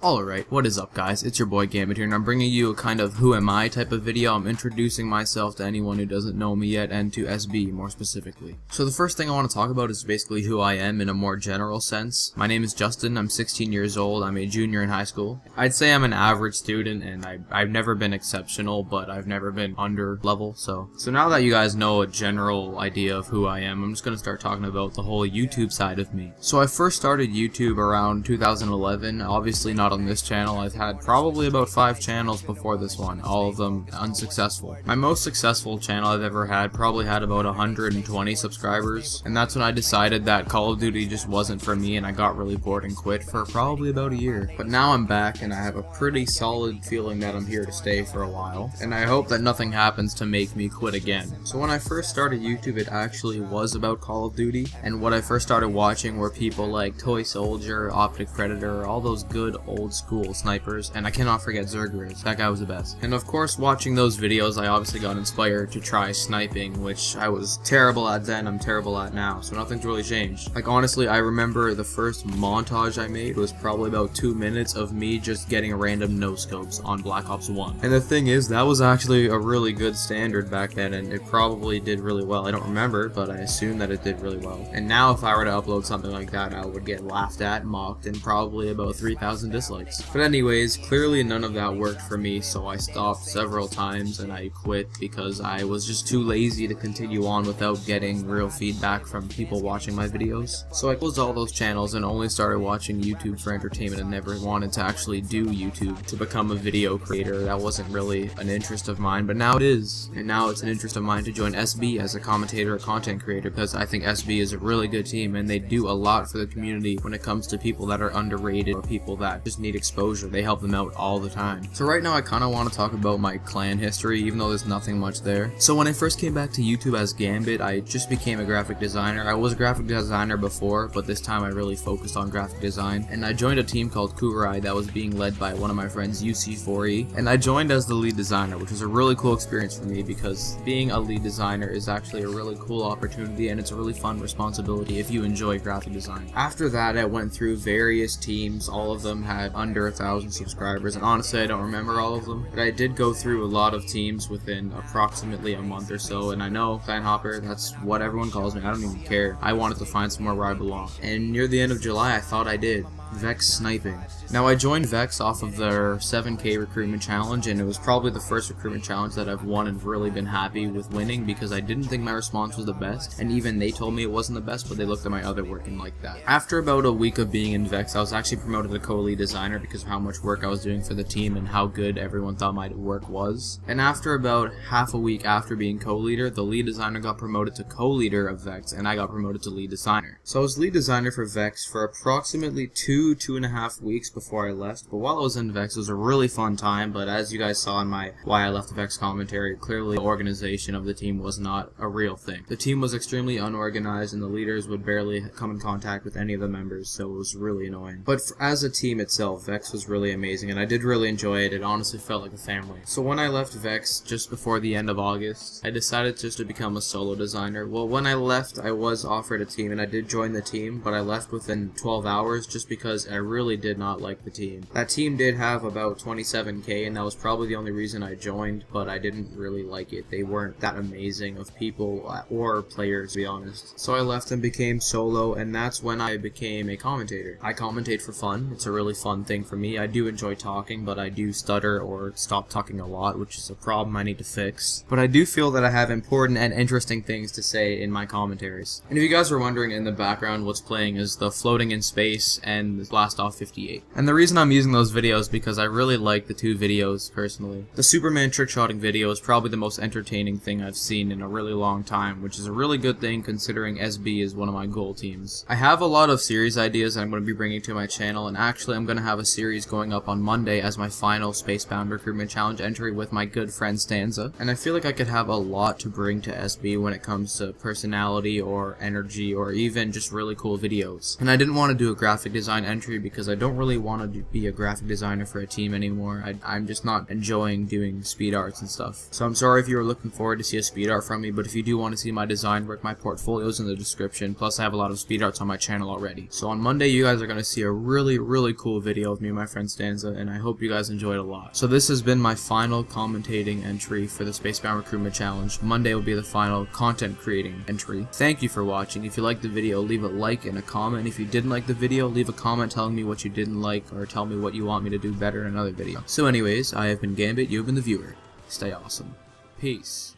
Alright, what is up guys, it's your boy Gambit here, and I'm bringing you a kind of who am I type of video. I'm introducing myself to anyone who doesn't know me yet, and to SB more specifically. So the first thing I want to talk about is basically who I am in a more general sense. My name is Justin, I'm 16 years old, I'm a junior in high school. I'd say I'm an average student, and I've never been exceptional, but I've never been under level, so now that you guys know a general idea of who I am, I'm just going to start talking about the whole YouTube side of me. So I first started YouTube around 2011, obviously not on this channel. I've had probably about 5 channels before this one, all of them unsuccessful. My most successful channel I've ever had probably had about 120 subscribers, and that's when I decided that Call of Duty just wasn't for me and I got really bored and quit for probably about a year. But now I'm back and I have a pretty solid feeling that I'm here to stay for a while, and I hope that nothing happens to make me quit again. So when I first started YouTube, it actually was about Call of Duty, and what I first started watching were people like Toy Soldier, Optic Predator, all those good old school snipers, and I cannot forget Zergriz, that guy was the best. And of course, watching those videos, I obviously got inspired to try sniping, which I was terrible at then, I'm terrible at now, so nothing's really changed. Like honestly, I remember the first montage I made was probably about 2 minutes of me just getting random no-scopes on Black Ops 1. And the thing is, that was actually a really good standard back then, and it probably did really well. I don't remember, but I assume that it did really well. And now if I were to upload something like that, I would get laughed at, mocked, and probably about 3,000 dislikes. But anyways, clearly none of that worked for me, so I stopped several times and I quit because I was just too lazy to continue on without getting real feedback from people watching my videos. So I closed all those channels and only started watching YouTube for entertainment and never wanted to actually do YouTube to become a video creator. That wasn't really an interest of mine, but now it is. And now it's an interest of mine to join SB as a commentator or content creator, because I think SB is a really good team and they do a lot for the community when it comes to people that are underrated or people that just need exposure. They help them out all the time. So right now I kind of want to talk about my clan history, even though there's nothing much there. So when I first came back to YouTube as Gambit, I just became a graphic designer. I was a graphic designer before, but this time I really focused on graphic design, and I joined a team called Kurai that was being led by one of my friends, UC4E, and I joined as the lead designer, which was a really cool experience for me because being a lead designer is actually a really cool opportunity and it's a really fun responsibility if you enjoy graphic design. After that, I went through various teams. All of them had under 1,000 subscribers, and honestly I don't remember all of them, but I did go through a lot of teams within approximately a month or so, and I know Clan Hopper, that's what everyone calls me, I don't even care. I wanted to find somewhere where I belong, and near the end of July I thought I did. Vex sniping. Now I joined Vex off of their 7K recruitment challenge, and it was probably the first recruitment challenge that I've won and really been happy with winning because I didn't think my response was the best, and even they told me it wasn't the best, but they looked at my other work and liked that. After about a week of being in Vex, I was actually promoted to co-lead designer because of how much work I was doing for the team and how good everyone thought my work was. And after about half a week after being co-leader, the lead designer got promoted to co-leader of Vex, and I got promoted to lead designer. So I was lead designer for Vex for approximately 2.5 weeks before I left, but while I was in Vex, it was a really fun time. But as you guys saw in my Why I Left Vex commentary, clearly the organization of the team was not a real thing. The team was extremely unorganized and the leaders would barely come in contact with any of the members, so it was really annoying. But as a team itself, Vex was really amazing and I did really enjoy it. It honestly felt like a family. So when I left Vex just before the end of August, I decided just to become a solo designer. Well, when I left, I was offered a team and I did join the team, but I left within 12 hours just because I really did not like the team. That team did have about 27k, and that was probably the only reason I joined, but I didn't really like it. They weren't that amazing of people or players, to be honest. So I left and became solo, and that's when I became a commentator. I commentate for fun. It's a really fun thing for me. I do enjoy talking, but I do stutter or stop talking a lot, which is a problem I need to fix. But I do feel that I have important and interesting things to say in my commentaries. And if you guys are wondering, in the background what's playing is the Floating in Space and the Blast Off 58. And the reason I'm using those videos because I really like the 2 videos personally. The Superman trickshotting video is probably the most entertaining thing I've seen in a really long time, which is a really good thing considering SB is one of my goal teams. I have a lot of series ideas that I'm going to be bringing to my channel, and actually I'm going to have a series going up on Monday as my final Spacebound Recruitment Challenge entry with my good friend Stanza, and I feel like I could have a lot to bring to SB when it comes to personality or energy or even just really cool videos. And I didn't want to do a graphic design entry because I don't really want to be a graphic designer for a team anymore. I'm just not enjoying doing speed arts and stuff. So I'm sorry if you were looking forward to see a speed art from me, but if you do want to see my design work, my portfolio's in the description, plus I have a lot of speed arts on my channel already. So on Monday you guys are going to see a really cool video of me and my friend Stanza, and I hope you guys enjoy it a lot. So this has been my final commentating entry for the Spacebound Recruitment Challenge. Monday will be the final content creating entry. Thank you for watching. If you liked the video, leave a like and a comment. If you didn't like the video, leave a comment telling me what you didn't like, or tell me what you want me to do better in another video. So anyways, I have been Gambit, you have been the viewer. Stay awesome. Peace.